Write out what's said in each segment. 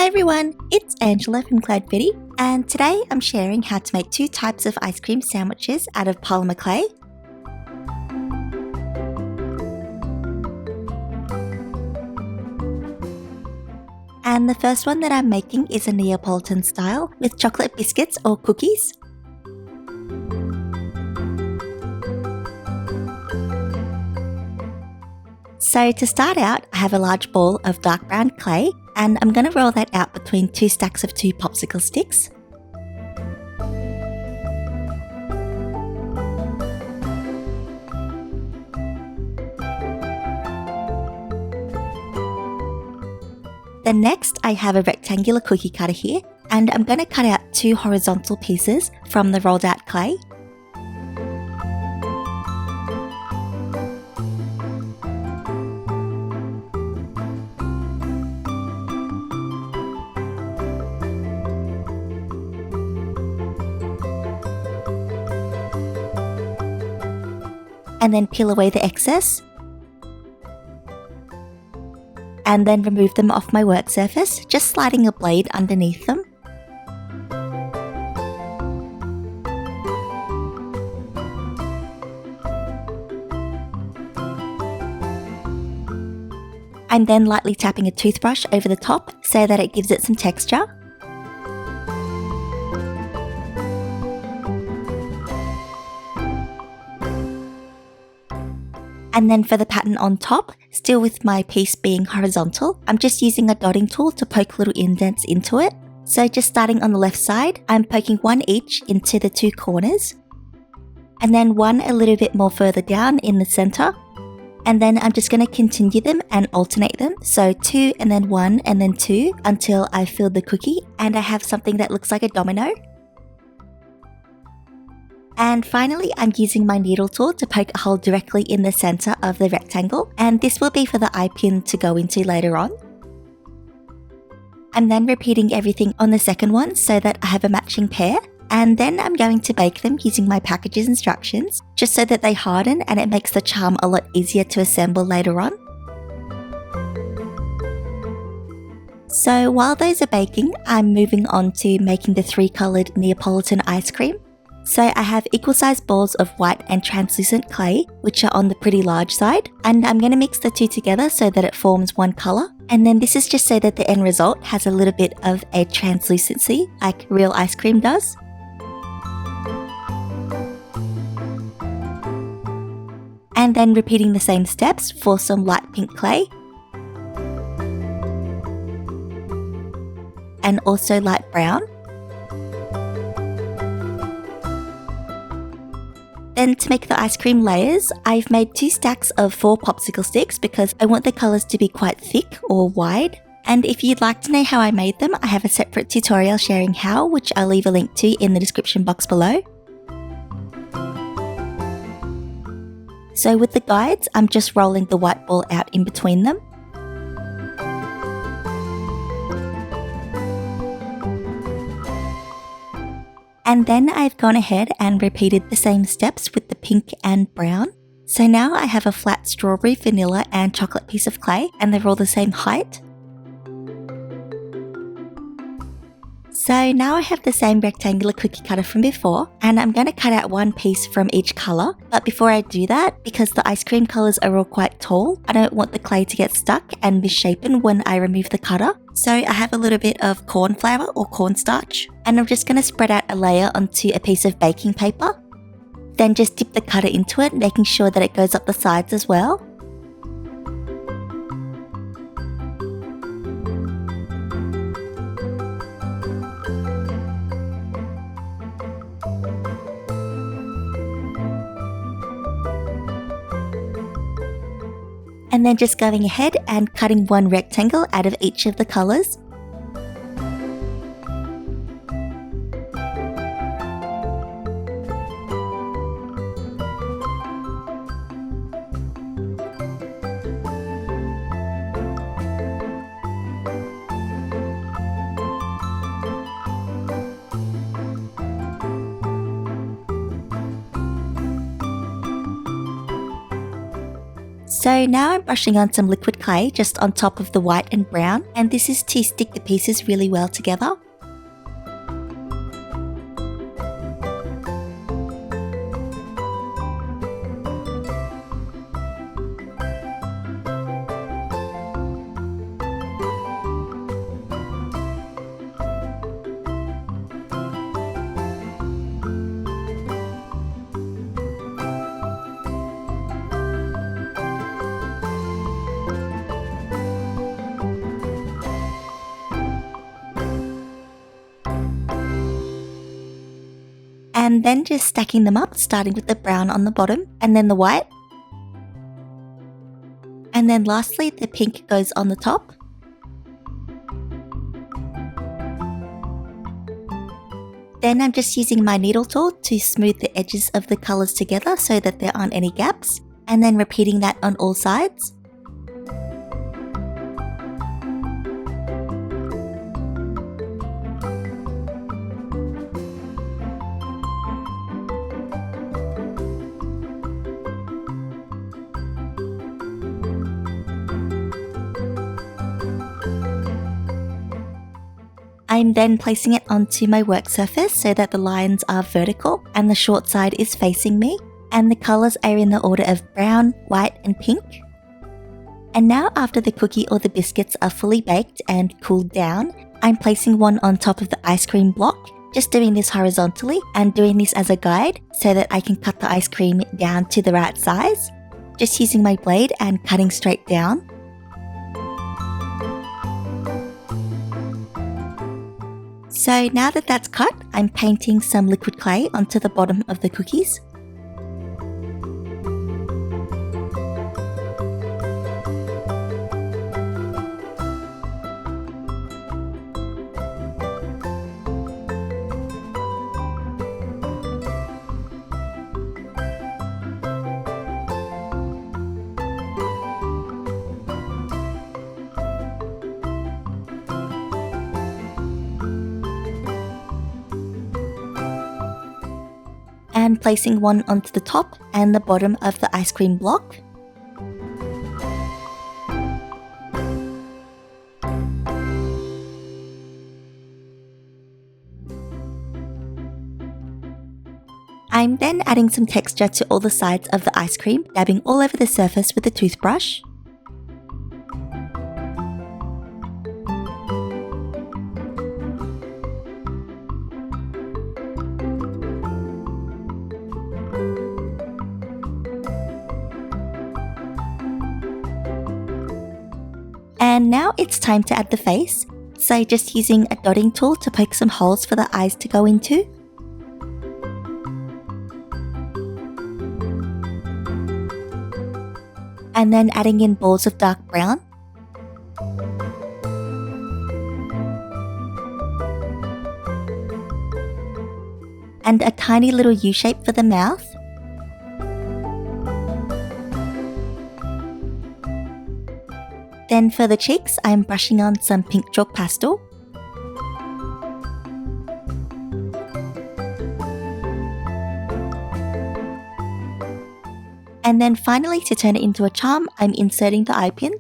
everyone, it's Angela from Cloudfetti, and today I'm sharing how to make 2 types of ice cream sandwiches out of polymer clay. And the first one that I'm making is a Neapolitan style with chocolate biscuits or cookies. So to start out, I have a large ball of dark brown clay and I'm going to roll that out between 2 stacks of 2 popsicle sticks. Then next I have a rectangular cookie cutter here and I'm going to cut out 2 horizontal pieces from the rolled out clay. And then peel away the excess. And then remove them off my work surface, just sliding a blade underneath them. I'm then lightly tapping a toothbrush over the top so that it gives it some texture. And then for the pattern on top, still with my piece being horizontal, I'm just using a dotting tool to poke little indents into it. So just starting on the left side, I'm poking 1 each into the 2 corners. And then 1 a little bit more further down in the center. And then I'm just going to continue them and alternate them. So 2 and then 1 and then 2 until I filled the cookie and I have something that looks like a domino. And finally, I'm using my needle tool to poke a hole directly in the center of the rectangle, and this will be for the eye pin to go into later on. I'm then repeating everything on the second one so that I have a matching pair, and then I'm going to bake them using my package's instructions, just so that they harden and it makes the charm a lot easier to assemble later on. So while those are baking, I'm moving on to making the 3-colored Neapolitan ice cream. So I have equal sized balls of white and translucent clay, which are on the pretty large side, and I'm going to mix the 2 together so that it forms one color. And then this is just so that the end result has a little bit of a translucency, like real ice cream does. And then repeating the same steps for some light pink clay. And also light brown. Then to make the ice cream layers, I've made 2 stacks of 4 popsicle sticks because I want the colours to be quite thick or wide. And if you'd like to know how I made them, I have a separate tutorial sharing how, which I'll leave a link to in the description box below. So with the guides, I'm just rolling the white ball out in between them. And then I've gone ahead and repeated the same steps with the pink and brown. So now I have a flat strawberry, vanilla and chocolate piece of clay and they're all the same height. So now I have the same rectangular cookie cutter from before and I'm going to cut out 1 piece from each colour. But before I do that, because the ice cream colours are all quite tall, I don't want the clay to get stuck and misshapen when I remove the cutter. So I have a little bit of cornflour or cornstarch and I'm just going to spread out a layer onto a piece of baking paper. Then just dip the cutter into it, making sure that it goes up the sides as well. And then just going ahead and cutting 1 rectangle out of each of the colours. So now I'm brushing on some liquid clay just on top of the white and brown, and this is to stick the pieces really well together. And then just stacking them up, starting with the brown on the bottom and then the white. And then lastly, the pink goes on the top. Then I'm just using my needle tool to smooth the edges of the colors together so that there aren't any gaps, and then repeating that on all sides. I'm then placing it onto my work surface so that the lines are vertical and the short side is facing me, and the colors are in the order of brown, white and pink. And now after the cookie or the biscuits are fully baked and cooled down, I'm placing one on top of the ice cream block, just doing this horizontally and doing this as a guide so that I can cut the ice cream down to the right size, just using my blade and cutting straight down. So now that that's cut, I'm painting some liquid clay onto the bottom of the cookies. And placing one onto the top and the bottom of the ice cream block. I'm then adding some texture to all the sides of the ice cream, dabbing all over the surface with a toothbrush. And now it's time to add the face, so just using a dotting tool to poke some holes for the eyes to go into. And then adding in balls of dark brown. And a tiny little U shape for the mouth. Then for the cheeks, I'm brushing on some pink chalk pastel. And then finally, to turn it into a charm, I'm inserting the eye pin.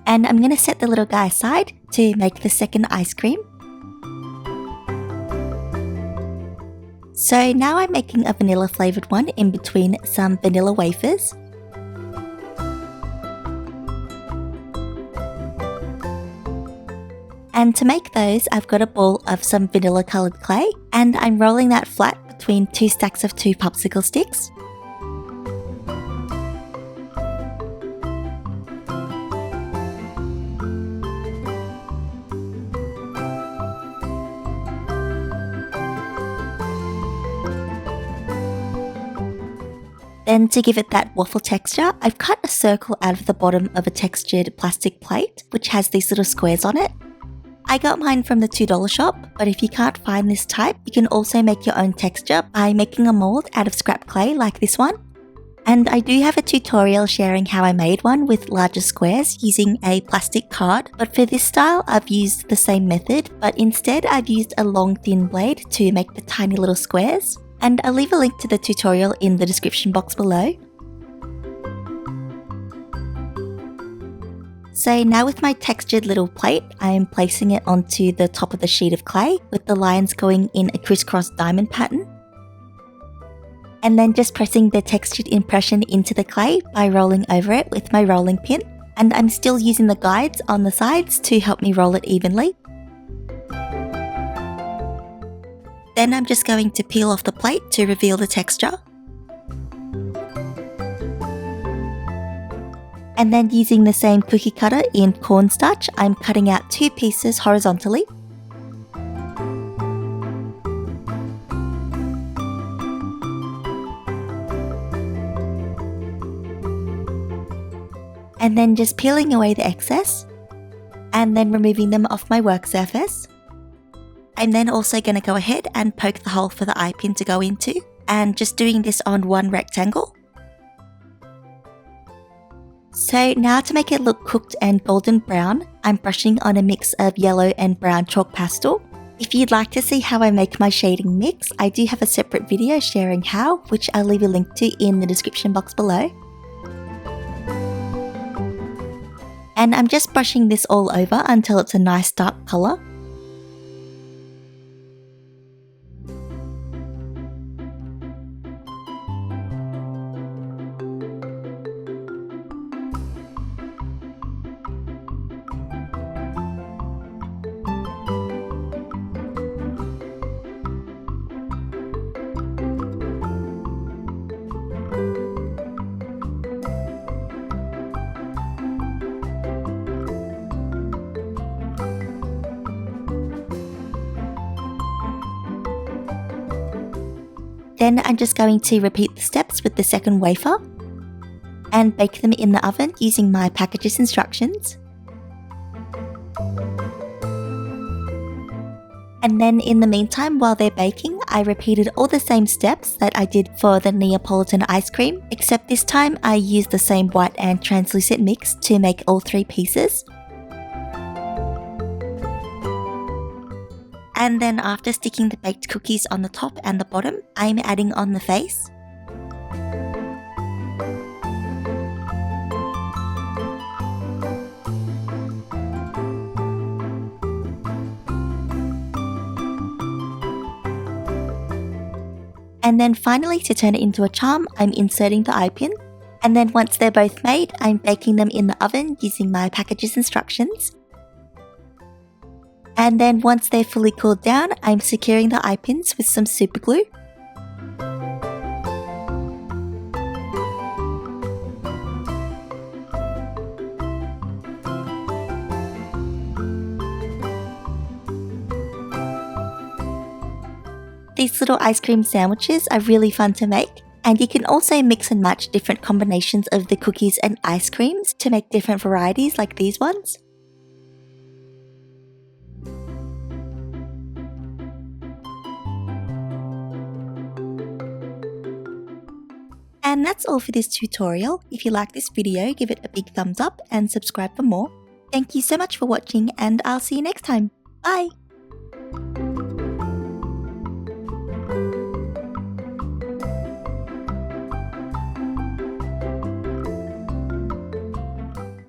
And I'm going to set the little guy aside to make the second ice cream. So now I'm making a vanilla flavoured one in between some vanilla wafers. And to make those, I've got a ball of some vanilla coloured clay, and I'm rolling that flat between two stacks of 2 popsicle sticks. Then to give it that waffle texture, I've cut a circle out of the bottom of a textured plastic plate, which has these little squares on it. I got mine from the $2 shop, but if you can't find this type, you can also make your own texture by making a mold out of scrap clay like this one. And I do have a tutorial sharing how I made one with larger squares using a plastic card, but for this style I've used the same method, but instead I've used a long thin blade to make the tiny little squares. And I'll leave a link to the tutorial in the description box below. So now with my textured little plate, I am placing it onto the top of the sheet of clay with the lines going in a crisscross diamond pattern. And then just pressing the textured impression into the clay by rolling over it with my rolling pin. And I'm still using the guides on the sides to help me roll it evenly. Then I'm just going to peel off the plate to reveal the texture. And then using the same cookie cutter in Cornstarch, I'm cutting out 2 pieces horizontally. And then just peeling away the excess, and then removing them off my work surface. I'm then also going to go ahead and poke the hole for the eye pin to go into, and just doing this on one rectangle. So now to make it look cooked and golden brown, I'm brushing on a mix of yellow and brown chalk pastel. If you'd like to see how I make my shading mix, I do have a separate video sharing how, which I'll leave a link to in the description box below. And I'm just brushing this all over until it's a nice dark colour. Then I'm just going to repeat the steps with the second wafer and bake them in the oven using my package's instructions. And then in the meantime, while they're baking, I repeated all the same steps that I did for the Neapolitan ice cream, except this time I used the same white and translucent mix to make all 3 pieces. And then after sticking the baked cookies on the top and the bottom, I'm adding on the face. And then finally, to turn it into a charm, I'm inserting the eye pin. And then once they're both made, I'm baking them in the oven using my package's instructions. And then once they're fully cooled down, I'm securing the eye pins with some Superglue. These little ice cream sandwiches are really fun to make, and you can also mix and match different combinations of the cookies and ice creams to make different varieties like these ones. And that's all for this tutorial. If you like this video, give it a big thumbs up and subscribe for more. Thank you so much for watching, and I'll see you next time. Bye!